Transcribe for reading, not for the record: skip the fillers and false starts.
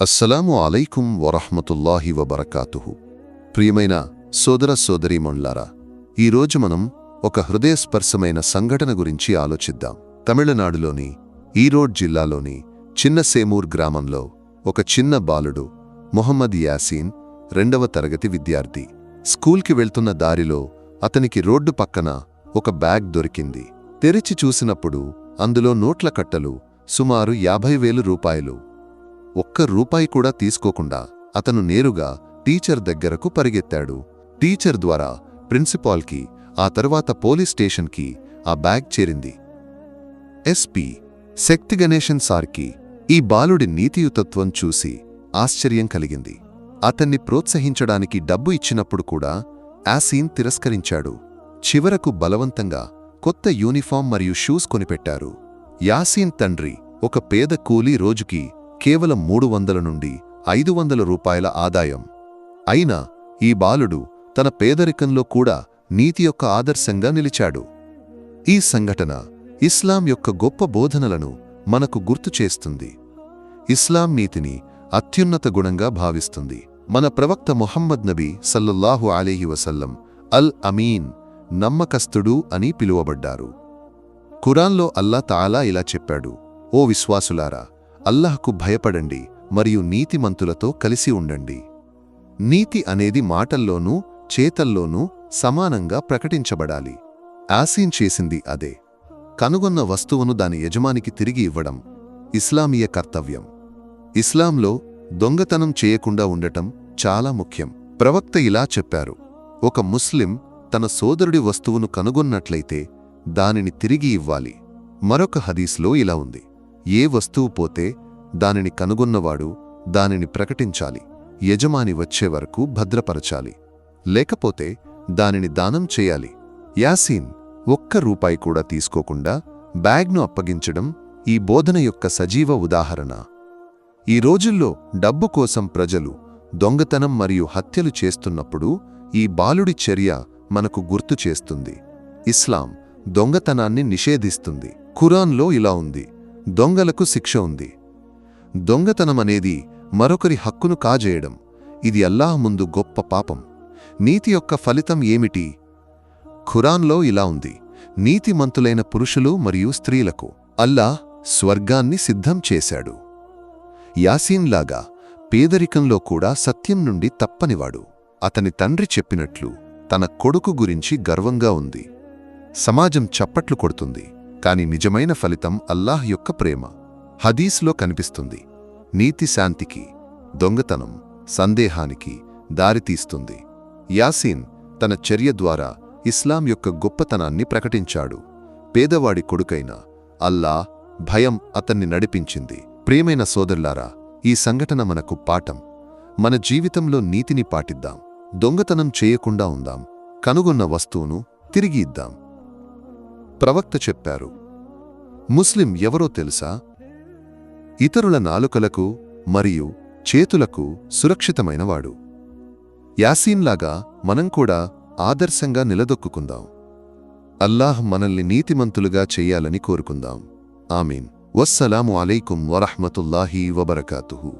అస్సలాము అలైకుం వరహ్మతుల్లాహి వబరకాతుహు. ప్రియమైన సోదర సోదరీమణులారా, ఈరోజు మనం ఒక హృదయస్పర్శమైన సంఘటన గురించి ఆలోచిద్దాం. తమిళనాడులోని ఈరోడ్ జిల్లాలోని చిన్న సేమూర్ గ్రామంలో ఒక చిన్న బాలుడు మొహమ్మద్ యాసీన్ 2వ తరగతి విద్యార్థి. స్కూల్కి వెళ్తున్న దారిలో అతనికి రోడ్డు పక్కన ఒక బ్యాగ్ దొరికింది. తెరిచి చూసినప్పుడు అందులో నోట్ల కట్టలు, సుమారు 50,000 రూపాయలు. ఒక్క రూపాయి కూడా తీసుకోకుండా అతను నేరుగా టీచర్ దగ్గరకు పరిగెత్తాడు. టీచర్ ద్వారా ప్రిన్సిపాల్కి, ఆ తరువాత పోలీస్ స్టేషన్కి ఆ బ్యాగ్ చేరింది. ఎస్పీ శక్తి గణేశన్ సార్కి ఈ బాలుడి నీతియుతత్వం చూసి ఆశ్చర్యం కలిగింది. అతన్ని ప్రోత్సహించడానికి డబ్బు ఇచ్చినప్పుడు కూడా యాసీన్ తిరస్కరించాడు. చివరకు బలవంతంగా కొత్త యూనిఫామ్ మరియు షూస్ కొనిపెట్టారు. యాసీన్ తండ్రి ఒక పేద కూలీ, రోజుకి కేవలం 300 నుండి 500 రూపాయల ఆదాయం. అయినా ఈ బాలుడు తన పేదరికంలో కూడా నీతి యొక్క ఆదర్శంగా నిలిచాడు. ఈ సంఘటన ఇస్లాం యొక్క గొప్ప బోధనలను మనకు గుర్తు చేస్తుంది. ఇస్లాం నీతిని అత్యున్నత గుణంగా భావిస్తుంది. మన ప్రవక్త ముహమ్మద్ నబీ సల్లల్లాహు అలైహి వసల్లం అల్ అమీన్, నమ్మకస్తుడు అని పిలువబడ్డారు. ఖురాన్లో అల్లా తాలా ఇలా చెప్పాడు: ఓ విశ్వాసులారా, అల్లాహ్కు భయపడండి మరియు నీతిమంతులతో కలిసి ఉండండి. నీతి అనేది మాటల్లోనూ చేతల్లోనూ సమానంగా ప్రకటించబడాలి. యాసీన్ చేసింది అదే. కనుగొన్న వస్తువును దాని యజమానికి తిరిగి ఇవ్వడం ఇస్లామీయ కర్తవ్యం. ఇస్లాంలో దొంగతనం చేయకుండా ఉండటం చాలా ముఖ్యం. ప్రవక్త ఇలా చెప్పారు: ఒక ముస్లిం తన సోదరుడి వస్తువును కనుగొన్నట్లయితే దానిని తిరిగి ఇవ్వాలి. మరొక హదీస్లో ఇలా ఉంది: ఏ వస్తువు పోతే దానిని కనుగొన్నవాడు దానిని ప్రకటించాలి, యజమాని వచ్చే వరకు భద్రపరచాలి, లేకపోతే దానిని దానం చేయాలి. యాసీన్ ఒక్క రూపాయి కూడా తీసుకోకుండా బ్యాగ్ను అప్పగించడం ఈ బోధన యొక్క సజీవ ఉదాహరణ. ఈ రోజుల్లో డబ్బు కోసం ప్రజలు దొంగతనం మరియు హత్యలు చేస్తున్నప్పుడు ఈ బాలుడి చర్య మనకు గుర్తు చేస్తుంది. ఇస్లాం దొంగతనాన్ని నిషేధిస్తుంది. ఖురాన్లో ఇలా ఉంది: దొంగలకు శిక్ష ఉంది. దొంగతనమనేది మరొకరి హక్కును కాజేయడం. ఇది అల్లాహ్ ముందు గొప్ప పాపం. నీతి యొక్క ఫలితం ఏమిటి? ఖురాన్లో ఇలా ఉంది: నీతిమంతులైన పురుషులు మరియు స్త్రీలకు అల్లాహ్ స్వర్గాన్ని సిద్ధం చేశాడు. యాసీన్లాగా పేదరికంలో కూడా సత్యం నుండి తప్పనివాడు. అతని తండ్రి చెప్పినట్లు తన కొడుకు గురించి గర్వంగా ఉంది. సమాజం చప్పట్లు కొడుతుంది, కాని నిజమైన ఫలితం అల్లాహ్ యొక్క ప్రేమ. హదీస్లో కనిపిస్తుంది: నీతి శాంతికి, దొంగతనం సందేహానికి దారితీస్తుంది. యాసీన్ తన చర్య ద్వారా ఇస్లాం యొక్క గొప్పతనాన్ని ప్రకటించాడు. పేదవాడి కొడుకైన అల్లాహ్ భయం అతన్ని నడిపించింది. ప్రియమైన సోదరులారా, ఈ సంఘటన మనకు పాఠం. మన జీవితంలో నీతిని పాటిద్దాం, దొంగతనం చేయకుండా ఉందాం, కనుగొన్న వస్తువును తిరిగి ఇద్దాం. ప్రవక్త చెప్పారు: ముస్లిం ఎవరో తెలుసా? ఇతరుల నాలుకలకు మరియు చేతులకు సురక్షితమైనవాడు. యాసీన్లాగా మనం కూడా ఆదర్శంగా నిలదొక్కుందాం. అల్లాహ్ మనల్ని నీతిమంతులుగా చెయ్యాలని కోరుకుందాం. ఆమీన్. వస్సలాము అలైకుం వరహ్మతుల్లాహి వబరకాతుహు.